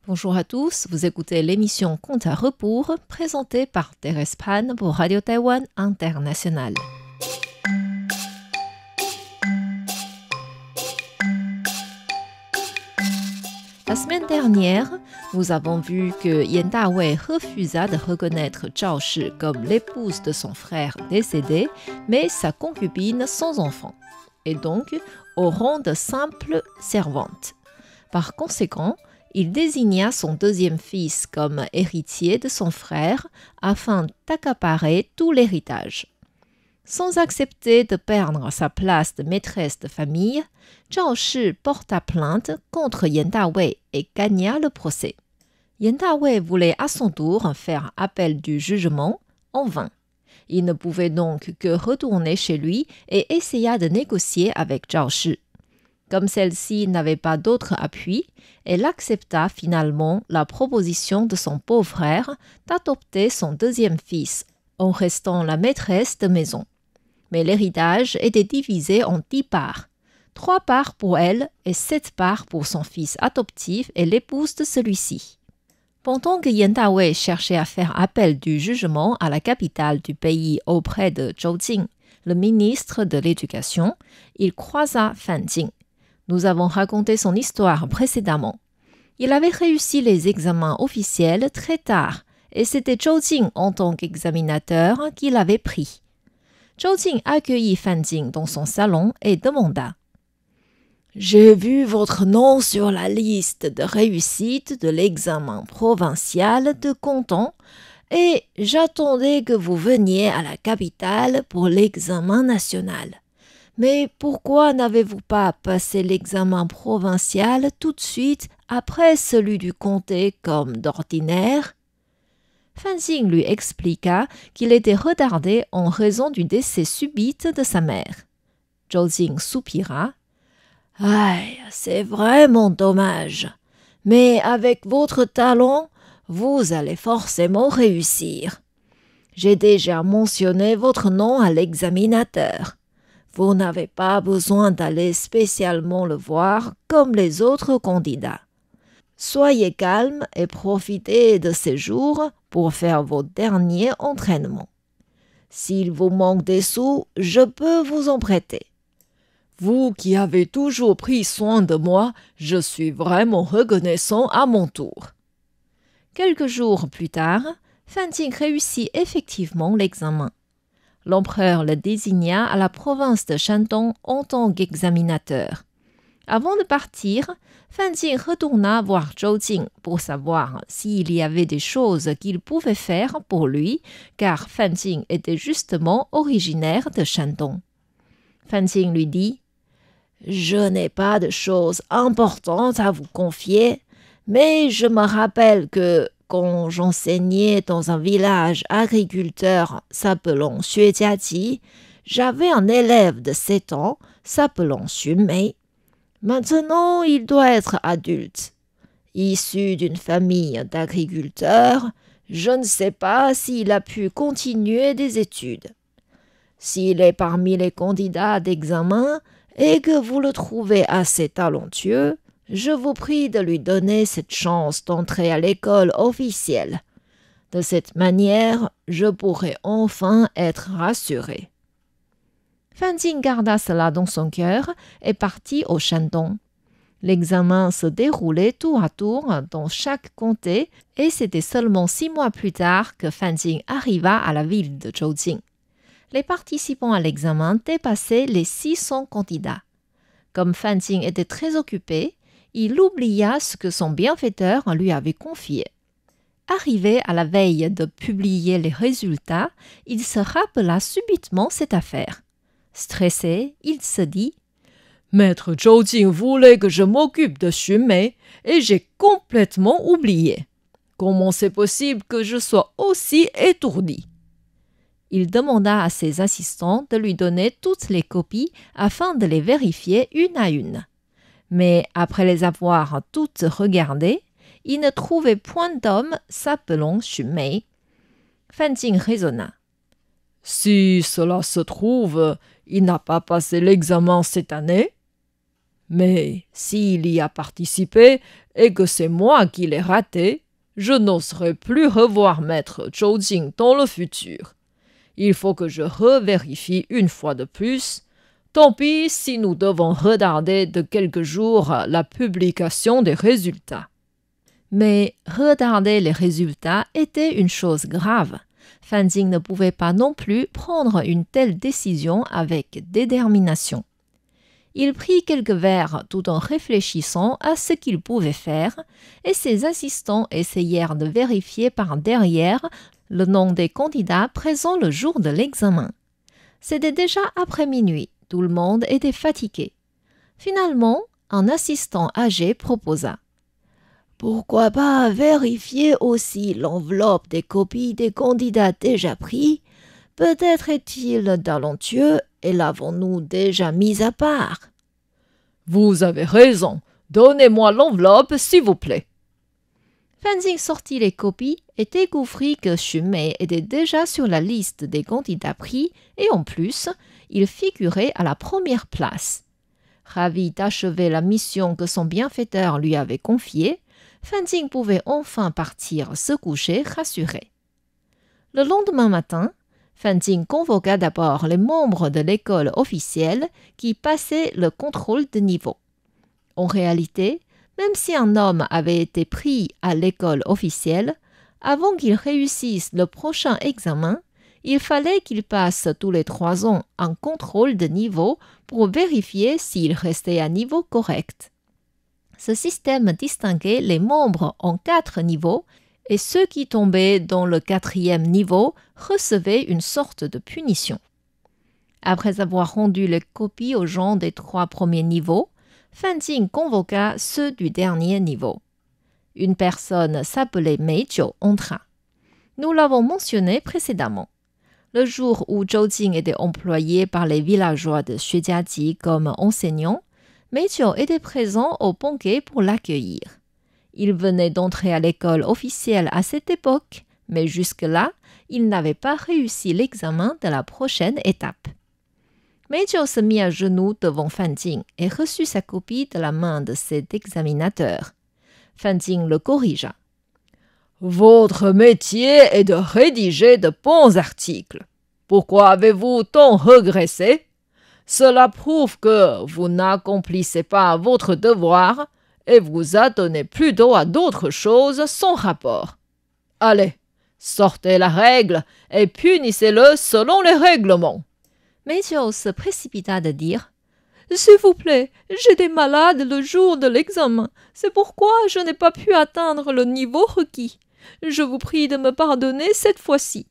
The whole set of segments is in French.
Bonjour à tous, vous écoutez l'émission Compte à rebours présentée par Thérèse Pan pour Radio Taïwan International. La semaine dernière, nous avons vu que Yan Dawei refusa de reconnaître Zhao Shi comme l'épouse de son frère décédé, mais sa concubine sans enfant, et donc au rang de simple servante. Par conséquent, il désigna son deuxième fils comme héritier de son frère afin d'accaparer tout l'héritage. Sans accepter de perdre sa place de maîtresse de famille, Zhao Shi porta plainte contre Yan Dawei et gagna le procès. Yan Dawei voulait à son tour faire appel du jugement, en vain. Il ne pouvait donc que retourner chez lui et essaya de négocier avec Zhao Shi. Comme celle-ci n'avait pas d'autre appui, elle accepta finalement la proposition de son beau-frère d'adopter son deuxième fils, en restant la maîtresse de maison. Mais l'héritage était divisé en 10 parts. 3 parts pour elle et 7 parts pour son fils adoptif et l'épouse de celui-ci. Pendant que Yan Dawei cherchait à faire appel du jugement à la capitale du pays auprès de Zhou Jing, le ministre de l'Éducation, il croisa Fan Jing. Nous avons raconté son histoire précédemment. Il avait réussi les examens officiels très tard et c'était Zhou Jing en tant qu'examinateur qui l'avait pris. Zhou Jing accueillit Fan Jing dans son salon et demanda « J'ai vu votre nom sur la liste de réussite de l'examen provincial de Canton et j'attendais que vous veniez à la capitale pour l'examen national. Mais pourquoi n'avez-vous pas passé l'examen provincial tout de suite après celui du comté comme d'ordinaire ?» Fan Jing lui expliqua qu'il était retardé en raison du décès subit de sa mère. Zhou Jing soupira. « Aïe, c'est vraiment dommage. Mais avec votre talent, vous allez forcément réussir. J'ai déjà mentionné votre nom à l'examinateur. Vous n'avez pas besoin d'aller spécialement le voir comme les autres candidats. Soyez calme et profitez de ces jours pour faire vos derniers entraînements. S'il vous manque des sous, je peux vous en prêter. Vous qui avez toujours pris soin de moi, je suis vraiment reconnaissant à mon tour. » Quelques jours plus tard, Fan Jing réussit effectivement l'examen. L'empereur le désigna à la province de Shandong en tant qu'examinateur. Avant de partir, Fan Jing retourna voir Zhou Jing pour savoir s'il y avait des choses qu'il pouvait faire pour lui, car Fan Jing était justement originaire de Shandong. Fan Jing lui dit « Je n'ai pas de choses importantes à vous confier, mais je me rappelle que quand j'enseignais dans un village agriculteur s'appelant Xue Jiaji, j'avais un élève de 7 ans s'appelant Xu Mei. Maintenant, il doit être adulte. Issu d'une famille d'agriculteurs, je ne sais pas s'il a pu continuer des études. S'il est parmi les candidats d'examen et que vous le trouvez assez talentueux, je vous prie de lui donner cette chance d'entrer à l'école officielle. De cette manière, je pourrai enfin être rassuré. » Fan Jing garda cela dans son cœur et partit au Shandong. L'examen se déroulait tour à tour dans chaque comté et c'était seulement 6 mois plus tard que Fan Jing arriva à la ville de Zhoujing. Les participants à l'examen dépassaient les 600 candidats. Comme Fan Jing était très occupé, il oublia ce que son bienfaiteur lui avait confié. Arrivé à la veille de publier les résultats, il se rappela subitement cette affaire. Stressé, il se dit « Maître Zhou Jing voulait que je m'occupe de Xu Mei et j'ai complètement oublié. Comment c'est possible que je sois aussi étourdi ?» Il demanda à ses assistants de lui donner toutes les copies afin de les vérifier une à une. Mais après les avoir toutes regardées, il ne trouvait point d'homme s'appelant Xu Mei. Fan Jing raisonna. « Si cela se trouve, il n'a pas passé l'examen cette année. Mais s'il y a participé, et que c'est moi qui l'ai raté, je n'oserai plus revoir maître Zhou Jing dans le futur. Il faut que je revérifie une fois de plus. Tant pis si nous devons retarder de quelques jours la publication des résultats. Mais retarder les résultats était une chose grave. Fan Jing ne pouvait pas non plus prendre une telle décision avec détermination. Il prit quelques verres tout en réfléchissant à ce qu'il pouvait faire, et ses assistants essayèrent de vérifier par derrière le nom des candidats présents le jour de l'examen. C'était déjà après minuit, tout le monde était fatigué. Finalement, un assistant âgé proposa: « Pourquoi pas vérifier aussi l'enveloppe des copies des candidats déjà pris? Peut-être est-il talentueux et l'avons-nous déjà mis à part. » Vous avez raison. Donnez-moi l'enveloppe, s'il vous plaît. Fan Jing sortit les copies et découvrit que Xu Mei était déjà sur la liste des candidats pris et en plus, il figurait à la première place. Ravi d'achever la mission que son bienfaiteur lui avait confiée, Fan Jing pouvait enfin partir se coucher rassuré. Le lendemain matin, Fan Jing convoqua d'abord les membres de l'école officielle qui passaient le contrôle de niveau. En réalité, même si un homme avait été pris à l'école officielle, avant qu'il réussisse le prochain examen, il fallait qu'il passe tous les 3 ans un contrôle de niveau pour vérifier s'il restait à niveau correct. Ce système distinguait les membres en 4 niveaux et ceux qui tombaient dans le 4e niveau recevaient une sorte de punition. Après avoir rendu les copies aux gens des 3 premiers niveaux, Fan Jing convoqua ceux du dernier niveau. Une personne s'appelait Mei Jiu entra. Nous l'avons mentionné précédemment. Le jour où Zhou Jing était employé par les villageois de Xuejiaji comme enseignant, Mei Jiu était présent au banquet pour l'accueillir. Il venait d'entrer à l'école officielle à cette époque, mais jusque-là, il n'avait pas réussi l'examen de la prochaine étape. Mei Jiu se mit à genoux devant Fan Jing et reçut sa copie de la main de cet examinateur. Fan Jing le corrigea. « Votre métier est de rédiger de bons articles. Pourquoi avez-vous tant régressé? Cela prouve que vous n'accomplissez pas votre devoir et vous adonnez plutôt à d'autres choses sans rapport. Allez, sortez la règle et punissez-le selon les règlements. » Mei Jiu se précipita de dire: « S'il vous plaît, j'étais malade le jour de l'examen. C'est pourquoi je n'ai pas pu atteindre le niveau requis. Je vous prie de me pardonner cette fois-ci. »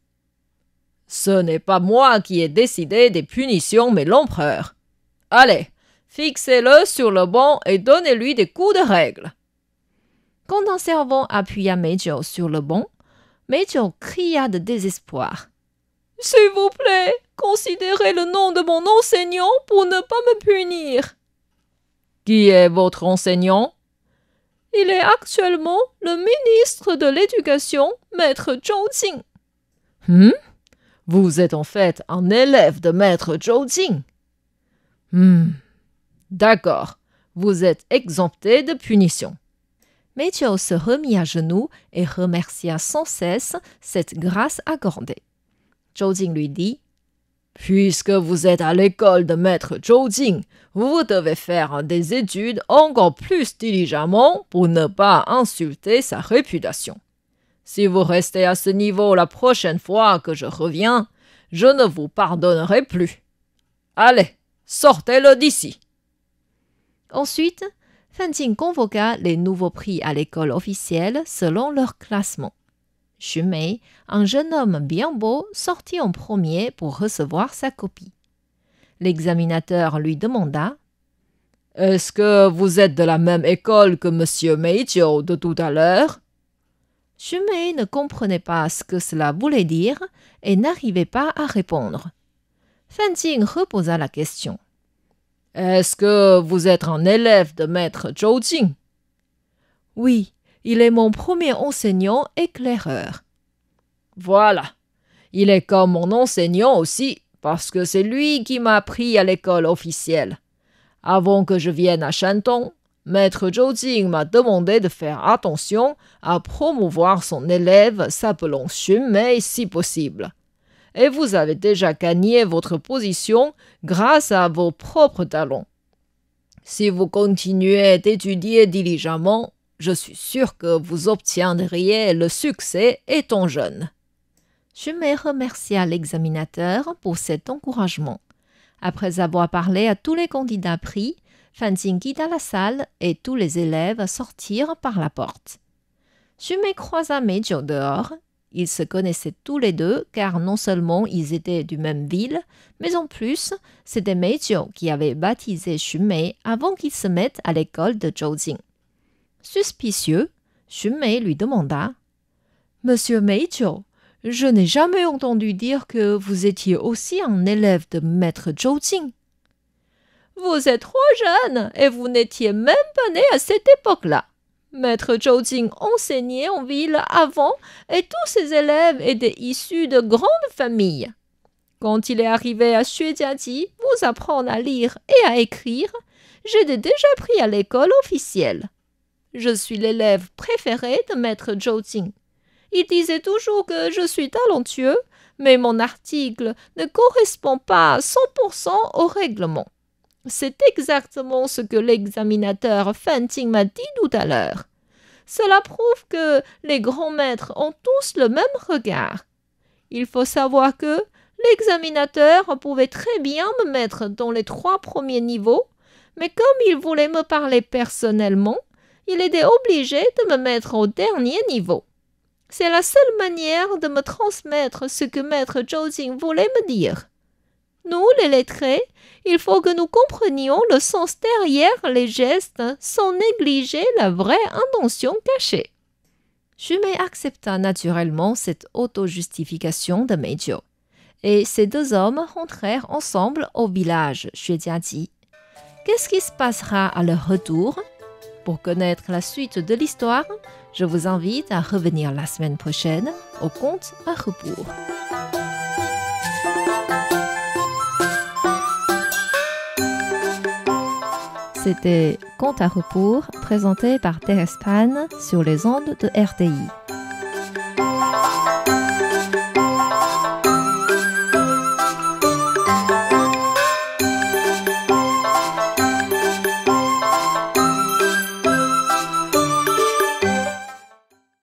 « Ce n'est pas moi qui ai décidé des punitions, mais l'empereur. Allez, fixez-le sur le banc et donnez-lui des coups de règle. » Quand un servant appuya Mei Jiu sur le banc, Mei Jiu cria de désespoir: « S'il vous plaît, considérez le nom de mon enseignant pour ne pas me punir. » « Qui est votre enseignant? » ?»« Il est actuellement le ministre de l'Éducation, maître Zhou Jing. » Vous êtes en fait un élève de maître Zhou Jing. D'accord, vous êtes exempté de punition. Mei Jiu se remit à genoux et remercia sans cesse cette grâce accordée. Zhou Jing lui dit: « Puisque vous êtes à l'école de maître Zhou Jing, vous devez faire des études encore plus diligemment pour ne pas insulter sa réputation. Si vous restez à ce niveau la prochaine fois que je reviens, je ne vous pardonnerai plus. Allez, sortez-le d'ici. » Ensuite, Fan Jing convoqua les nouveaux pris à l'école officielle selon leur classement. Xu Mei, un jeune homme bien beau, sortit en premier pour recevoir sa copie. L'examinateur lui demanda: « Est-ce que vous êtes de la même école que monsieur Mei Jiu de tout à l'heure? » Xu Mei ne comprenait pas ce que cela voulait dire et n'arrivait pas à répondre. Fan Jing reposa la question. « Est-ce que vous êtes un élève de maître Zhou Jing? »« Oui, il est mon premier enseignant éclaireur. »« Voilà, il est comme mon enseignant aussi, parce que c'est lui qui m'a appris à l'école officielle. Avant que je vienne à Shantung, Maître Zhou Jing m'a demandé de faire attention à promouvoir son élève s'appelant Xun Mei si possible. Et vous avez déjà gagné votre position grâce à vos propres talents. Si vous continuez d'étudier diligemment, je suis sûr que vous obtiendriez le succès étant jeune. Xun Mei remercia l'examinateur pour cet encouragement. Après avoir parlé à tous les candidats pris, Fan Jing quitta la salle et tous les élèves sortirent par la porte. Xun Mei croisa Mei Jiu dehors. Ils se connaissaient tous les deux car non seulement ils étaient du même ville, mais en plus, c'était Mei Jiu qui avait baptisé Xun Mei avant qu'il se mette à l'école de Zhou Jing. Suspicieux, Xun Mei lui demanda « Monsieur Mei Jiu, je n'ai jamais entendu dire que vous étiez aussi un élève de maître Zhou Jing. » « Vous êtes trop jeune et vous n'étiez même pas né à cette époque-là. Maître Zhou Jing enseignait en ville avant et tous ses élèves étaient issus de grandes familles. Quand il est arrivé à Xuejiaji vous apprendre à lire et à écrire, j'étais déjà pris à l'école officielle. Je suis l'élève préféré de maître Zhou Jing. Il disait toujours que je suis talentueux, mais mon article ne correspond pas à 100% au règlement. C'est exactement ce que l'examinateur Fan Jing m'a dit tout à l'heure. Cela prouve que les grands maîtres ont tous le même regard. Il faut savoir que l'examinateur pouvait très bien me mettre dans les 3 premiers niveaux, mais comme il voulait me parler personnellement, il était obligé de me mettre au dernier niveau. C'est la seule manière de me transmettre ce que maître Zhou Jing voulait me dire. Nous, les lettrés, il faut que nous comprenions le sens derrière les gestes sans négliger la vraie intention cachée. Xun Mei accepta naturellement cette auto-justification de Mei Jiu, et ces 2 hommes rentrèrent ensemble au village Xuejiaji. Qu'est-ce qui se passera à leur retour? Pour connaître la suite de l'histoire, je vous invite à revenir la semaine prochaine au conte à rebours. C'était Conte à rebours, présenté par Thérèse Pan sur les ondes de RTI.